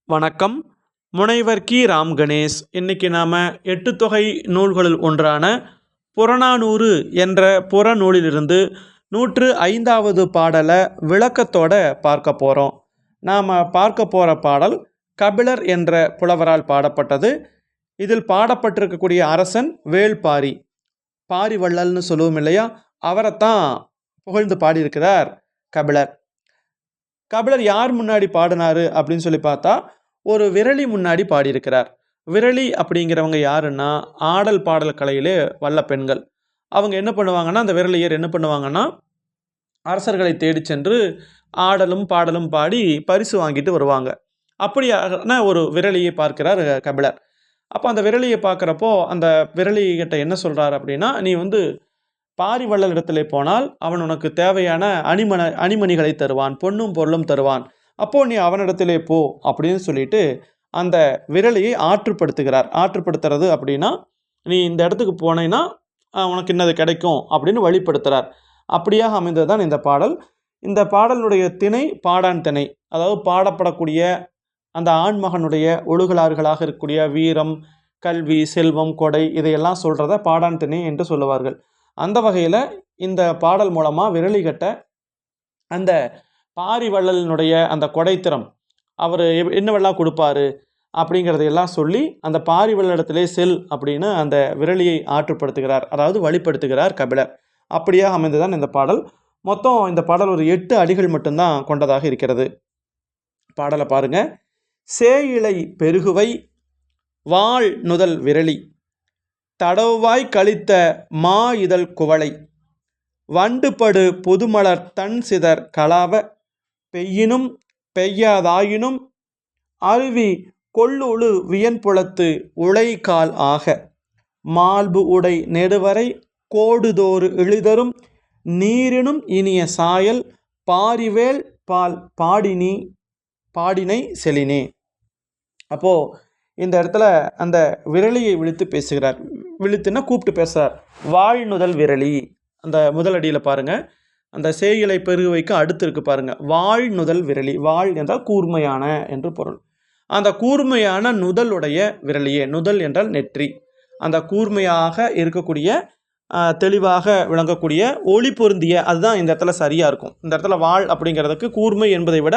வணக்கம். முனைவர் கி. ராம் கணேஷ். இன்னைக்கு நாம் எட்டுத்தொகை நூல்களில் ஒன்றான புறநானூறு என்ற புறநூலிலிருந்து 105வது பாடலை விளக்கத்தோட பார்க்க போகிறோம். நாம் பார்க்க போகிற பாடல் கபிலர் என்ற புலவரால் பாடப்பட்டது. இதில் பாடப்பட்டிருக்கக்கூடிய அரசன் வேள்பாரி, பாரிவள்ளல்னு சொல்லுவோம் இல்லையா, அவரைத்தான் புகழ்ந்து பாடியிருக்கிறார் கபிலர். கபிலர் யார் முன்னாடி பாடினாரு அப்படின்னு சொல்லி பார்த்தா, ஒரு விரலி முன்னாடி பாடியிருக்கிறார். விரலி அப்படிங்கிறவங்க யாருன்னா, ஆடல் பாடல் கலையிலே வல்ல பெண்கள். அவங்க என்ன பண்ணுவாங்கன்னா, அந்த விரலியர் என்ன பண்ணுவாங்கன்னா, அரசர்களை தேடி சென்று ஆடலும் பாடலும் பாடி பரிசு வாங்கிட்டு வருவாங்க. அப்படியான ஒரு விரலியை பார்க்கிறார் கபிலர். அப்போ அந்த விரலியை பார்க்குறப்போ அந்த விரலிகிட்ட என்ன சொல்கிறார் அப்படின்னா, நீ பாரிவள்ளல் இடத்திலே போனால் அவன் உனக்கு தேவையான அணிமணிகளை தருவான், பொன்னும் பொருளும் தருவான். அப்போ நீ அவனிடத்திலே போ அப்படின்னு சொல்லிட்டு அந்த விரலியை ஆற்றுப்படுத்துகிறார். ஆற்றுப்படுத்துறது அப்படின்னா, நீ இந்த இடத்துக்கு போனேன்னா உனக்கு இன்னது கிடைக்கும் அப்படின்னு வழிப்படுத்துகிறார். அப்படியாக அமைந்தது தான் இந்த பாடல். இந்த பாடலுடைய திணை பாடான் திணை. அதாவது பாடப்படக்கூடிய அந்த ஆண்மகனுடைய ஒழுகலாறுகளாக இருக்கக்கூடிய வீரம், கல்வி, செல்வம், கொடை இதையெல்லாம் சொல்கிறத பாடான் திணை என்று சொல்லுவார்கள். அந்த வகையில் இந்த பாடல் மூலமாக விரலிகட்ட அந்த பாரிவள்ளலினுடைய அந்த கொடைத்திறம், அவர் என்னவெல்லாம் கொடுப்பாரு அப்படிங்கிறதையெல்லாம் சொல்லி அந்த பாரிவள்ளலிடத்திலே செல் அப்படின்னு அந்த விரலியை ஆற்றுப்படுத்துகிறார், அதாவது வழிப்படுத்துகிறார் கபிலர். அப்படியாக அமைந்துதான் இந்த பாடல். மொத்தம் இந்த பாடல் ஒரு 8 அடிகள் மட்டும்தான் கொண்டதாக இருக்கிறது. பாடலை பாருங்க. சேயிழை பெருகுவை வாழ் நுதல் விரலி, தடவாய் கழித்த மா இதழ் குவளை, வண்டுபடு புதுமலர் தன் சிதர் கலாவ, பெய்யினும் பெய்யாதாயினும் அருவி கொள்ளுழு வியன்புலத்து உழைகால் ஆக, மால்பு உடை நெடுவரை கோடுதோறு இழிதரும் நீரினும் இனிய சாயல் பாரிவேல் பால் பாடினை செலினே. அப்போது இந்த இடத்துல அந்த விரலியை விழித்து பேசுகிறார். விழித்துன்னா கூப்பிட்டு பேசுகிறார். வாழ்நுதல் விரலி, அந்த முதல் அடியில் பாருங்கள், அந்த சேயிலை பெருகுவைக்கு அடுத்து இருக்கு பாருங்கள், வாழ்நுதல் விரலி. வாழ் என்றால் கூர்மையான என்று பொருள். அந்த கூர்மையான நுதலுடைய விரலியே, நுதல் என்றால் நெற்றி, அந்த கூர்மையாக இருக்கக்கூடிய தெளிவாக விளங்கக்கூடிய ஒளி பொருந்திய, அதுதான் இந்த இடத்துல சரியாக இருக்கும். இந்த இடத்துல வாழ் அப்படிங்கிறதுக்கு கூர்மை என்பதை விட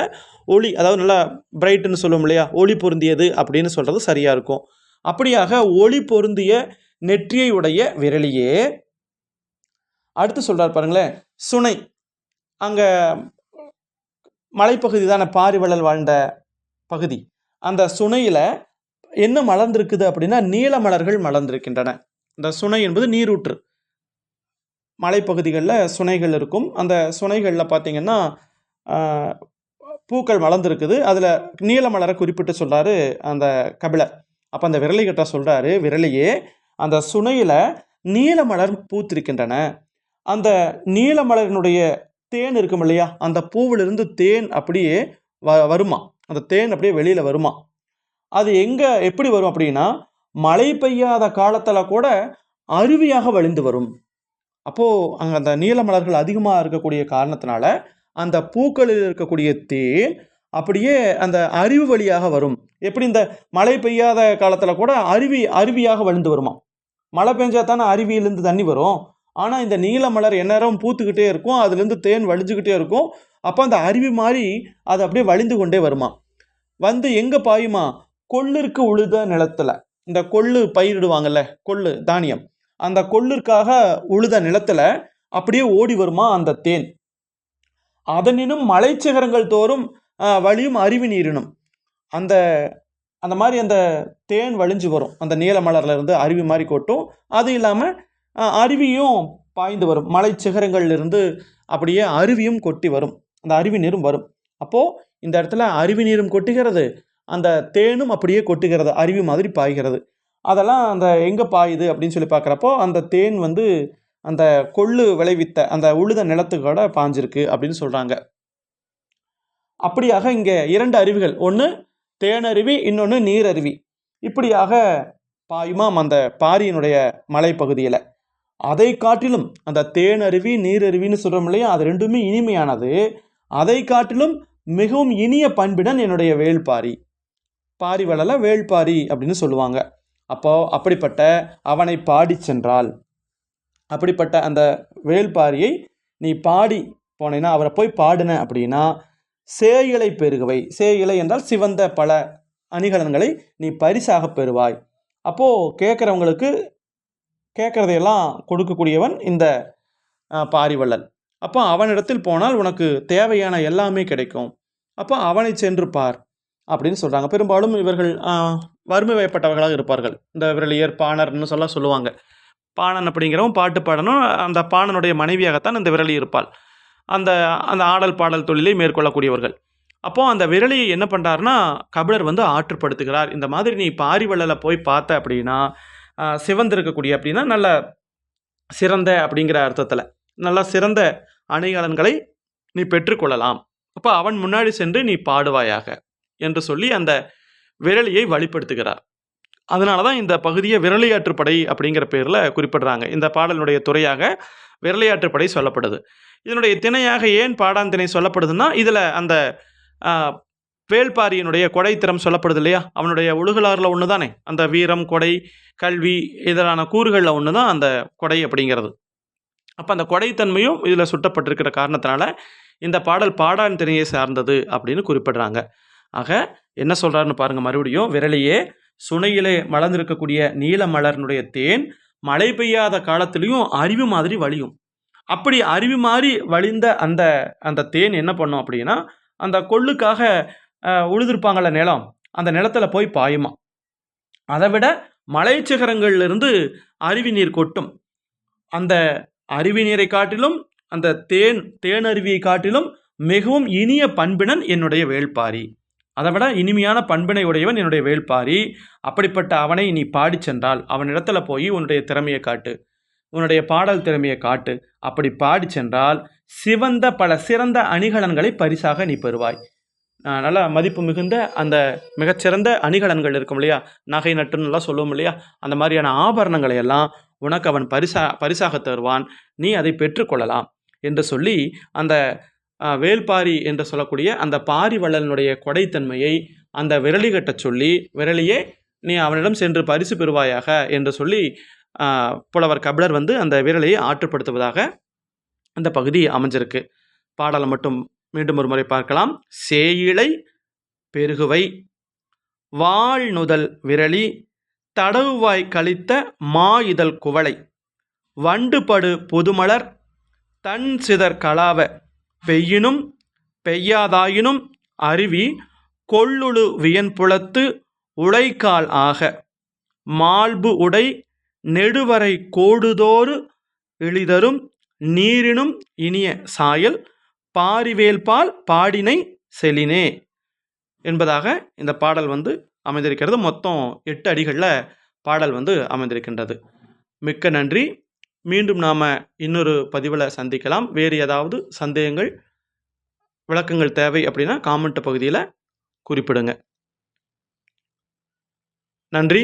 ஒளி, அதாவது நல்லா பிரைட்டுன்னு சொல்லுவோம் இல்லையா, ஒளி பொருந்தியது அப்படின்னு சொல்கிறது சரியாக இருக்கும். அப்படியாக ஒளி பொருந்திய நெற்றியை உடைய விரலியே. அடுத்து சொல்கிறார் பாருங்களேன், சுனை. அங்கே மலைப்பகுதி தானே பாரிவள்ளல் வாழ்ந்த பகுதி. அந்த சுனையில் என்ன மலர்ந்திருக்குது அப்படின்னா, நீல மலர்கள் மலர்ந்திருக்கின்றன. இந்த சுனை என்பது நீரூற்று. மலைப்பகுதிகளில் சுனைகள் இருக்கும். அந்த சுனைகளில் பார்த்திங்கன்னா பூக்கள் மலர்ந்துருக்குது. அதில் நீல மலரை குறிப்பிட்டு சொல்கிறாரு அந்த கபிலர். அப்போ அந்த விரலிகிட்ட சொல்கிறாரு, விரலியே அந்த சுனையில் நீல மலர் பூத்திருக்கின்றன. அந்த நீல மலரினுடைய தேன் இருக்கும் இல்லையா, அந்த பூவிலிருந்து தேன் அப்படியே வருமா, அந்த தேன் அப்படியே வெளியில் வருமா. அது எப்படி வரும் அப்படின்னா, மழை பெய்யாத காலத்தில் கூட அருவியாக வழிந்து வரும். அப்போது அங்கே அந்த நீல மலர்கள் அதிகமாக இருக்கக்கூடிய காரணத்தினால அந்த பூக்களில் இருக்கக்கூடிய தேன் அப்படியே அந்த அருவி வழியாக வரும். எப்படி இந்த மழை பெய்யாத காலத்தில் கூட அருவியாக வழிந்து வருமா. மழை பெஞ்சா தானே அருவியிலேருந்து தண்ணி வரும். ஆனால் இந்த நீல மலர் எந்நேரம் பூத்துக்கிட்டே இருக்கும், அதுலேருந்து தேன் வழிஞ்சுக்கிட்டே இருக்கும். அப்போ அந்த அருவி மாதிரி அது அப்படியே வழிந்து கொண்டே வருமா. வந்து எங்கே பாயுமா, கொள்ளிற்கு உழுத நிலத்தில். இந்த கொள்ளு பயிரிடுவாங்கல்ல, கொள்ளு தானியம், அந்த கொள்ளிற்காக உழுத நிலத்தில் அப்படியே ஓடி வருமா அந்த தேன். அதனினும் மலைச்சிகரங்கள் தோறும் வழியும் அருவி நீரினும். அந்த அந்த மாதிரி அந்த தேன் வழிஞ்சு வரும். அந்த நீல மலர்ல இருந்து அருவி மாதிரி கொட்டும். அது இல்லாமல் அருவியும் பாய்ந்து வரும். மலை சிகரங்கள்லேருந்து அப்படியே அருவியும் கொட்டி வரும், அந்த அருவி நீரும் வரும். அப்போது இந்த இடத்துல அருவி நீரும் கொட்டுகிறது, அந்த தேனும் அப்படியே கொட்டுகிறது, அருவி மாதிரி பாய்கிறது. அதெல்லாம் அந்த எங்கே பாயுது அப்படின்னு சொல்லி பார்க்குறப்போ, அந்த தேன் அந்த கொள்ளு விளைவித்த அந்த உழுத நிலத்துக்கூட பாஞ்சிருக்கு அப்படின்னு சொல்கிறாங்க. அப்படியாக இங்கே 2 அருவிகள், ஒன்று தேனருவி, இன்னொன்று நீரருவி, இப்படியாக பாயுமாம் அந்த பாரியினுடைய மலைப்பகுதியில். அதை காட்டிலும் அந்த தேனருவி நீரருவின்னு சொல்கிறோம் இல்லையா, அது ரெண்டுமே இனிமையானது. அதை காட்டிலும் மிகவும் இனிய பண்பிடன் என்னுடைய வேள்பாரி. பாரிவள்ளலை வேள்பாரி அப்படின்னு சொல்லுவாங்க. அப்போது அப்படிப்பட்ட அவனை பாடி சென்றால், அப்படிப்பட்ட அந்த வேள்பாரியை நீ பாடி போனேன்னா, அவரை போய் பாடின அப்படின்னா, சேயிழை பெருகுவை, சேயிழை என்றால் சிவந்த பல அணிகலன்களை நீ பரிசாக பெறுவாய். அப்போது கேட்குறவங்களுக்கு கேட்குறதையெல்லாம் கொடுக்கக்கூடியவன் இந்த பாரிவள்ளல். அப்போ அவனிடத்தில் போனால் உனக்கு தேவையான எல்லாமே கிடைக்கும். அப்போ அவனை சென்று பார் அப்படின்னு சொல்கிறாங்க. பெரும்பாலும் இவர்கள் வறுமை வயப்பட்டவர்களாக இருப்பார்கள். இந்த விரலியர், பாணர்னு சொல்லுவாங்க. பாணன் அப்படிங்கிறவன் பாட்டு பாடணும். அந்த பாணனுடைய மனைவியாகத்தான் இந்த விரலி இருப்பாள். அந்த அந்த ஆடல் பாடல் தொழிலை மேற்கொள்ளக்கூடியவர்கள். அப்போது அந்த விரலியை என்ன பண்ணுறாருன்னா, கபிலர் வந்து ஆற்றுப்படுத்துகிறார். இந்த மாதிரி நீ பாரிவள்ளலை போய் பார்த்த அப்படின்னா, சிவந்திருக்கக்கூடிய அப்படின்னா நல்ல சிறந்த அப்படிங்கிற அர்த்தத்தில் நல்ல சிறந்த அணிகலன்களை நீ பெற்றுக்கொள்ளலாம். அப்போ அவன் முன்னாடி சென்று நீ பாடுவாயாக என்று சொல்லி அந்த விரலியை வழிபடுத்துகிறார். அதனால தான் இந்த பகுதியை விரலியாற்றுப்படை அப்படிங்கிற பேரில் குறிப்பிடுறாங்க. இந்த பாடலுடைய துறையாக விரலியாற்றுப்படை சொல்லப்படுது. இதனுடைய திணையாக ஏன் பாடான் திணை சொல்லப்படுதுன்னா, இதில் அந்த வேள்பாரியினுடைய கொடைத்திறம் சொல்லப்படுது இல்லையா, அவனுடைய ஒழுகலாறில் ஒன்று தானே அந்த வீரம், கொடை, கல்வி இதனான கூறுகளில் ஒன்று தான் அந்த கொடை அப்படிங்கிறது. அப்போ அந்த கொடைத்தன்மையும் இதில் சுட்டப்பட்டிருக்கிற காரணத்தினால இந்த பாடல் பாடான் திணையை சார்ந்தது அப்படின்னு குறிப்பிடுறாங்க. ஆக என்ன சொல்கிறாருன்னு பாருங்கள் மறுபடியும். விரலியே சுனையிலே மலர்ந்திருக்கக்கூடிய நீல மலர்னுடைய தேன் மழை பெய்யாத காலத்துலேயும் அருவி மாதிரி வழியும். அப்படி அருவி மாதிரி வழிந்த அந்த அந்த தேன் என்ன பண்ணும் அப்படின்னா, அந்த கொள்ளுக்காக உழுதுருப்பாங்கள்ல நிலம், அந்த நிலத்தில் போய் பாயுமா. அதை விட மலைச்சிகரங்கள்லேருந்து அருவி நீர் கொட்டும். அந்த அருவி நீரை காட்டிலும் அந்த தேனருவியை காட்டிலும் மிகவும் இனிய பண்பினன் என்னுடைய வேள்பாரி. அதை விட இனிமையான பண்பினை உடையவன் என்னுடைய வேள்பாரி. அப்படிப்பட்ட அவனை நீ பாடி சென்றால் அவனிடத்துல போய் உன்னுடைய திறமையை காட்டு, உன்னுடைய பாடல் திறமையை காட்டு. அப்படி பாடி சென்றால் சிவந்த பல சிறந்த அணிகலன்களை பரிசாக நீ பெறுவாய். நல்லா மதிப்பு மிகுந்த அந்த மிகச்சிறந்த அணிகலன்கள் இருக்கும் இல்லையா, நகை நட்டுன்னெல்லாம் சொல்லுவோம் இல்லையா, அந்த மாதிரியான ஆபரணங்களை எல்லாம் உனக்கு அவன் பரிசாக தருவான். நீ அதை பெற்றுக்கொள்ளலாம் என்று சொல்லி அந்த வேள்பாரி என்று சொல்லக்கூடிய அந்த பாரிவள்ளனுடைய கொடைத்தன்மையை அந்த விரலி கட்ட சொல்லி, விரலியே நீ அவனிடம் சென்று பரிசு பெறுவாயாக என்று சொல்லி புலவர் கபிலர் வந்து அந்த விரலையை ஆற்றுப்படுத்துவதாக அந்த பகுதி அமைஞ்சிருக்கு. பாடலை மட்டும் மீண்டும் ஒரு முறை பார்க்கலாம். சேயிழை பெருகுவை வாழ்நுதல் விரலி தடவுவாய் கழித்த மா இதழ் குவளை வண்டுபடு புதுமலர் தன் சிதர் கலாவ பெய்யினும் பெய்யாதாயினும் அருவி கொள்ளுழு வியன்புலத்து உழைக்கால் ஆக மால்பு உடை நெடுவரை கோடுதோறு இழிதரும் நீரினும் இனிய சாயல் பாரிவேல்பால் பாடினை செலினே என்பதாக இந்த பாடல் வந்து அமைந்திருக்கிறது. மொத்தம் 8 அடிகளில் பாடல் வந்து அமைந்திருக்கின்றது. மிக்க நன்றி. மீண்டும் நாம் இன்னொரு பதிவில் சந்திக்கலாம். வேறு ஏதாவது சந்தேகங்கள், விளக்கங்கள் தேவை அப்படின்னா காமெண்ட் பகுதியில் குறிப்பிடுங்க. நன்றி.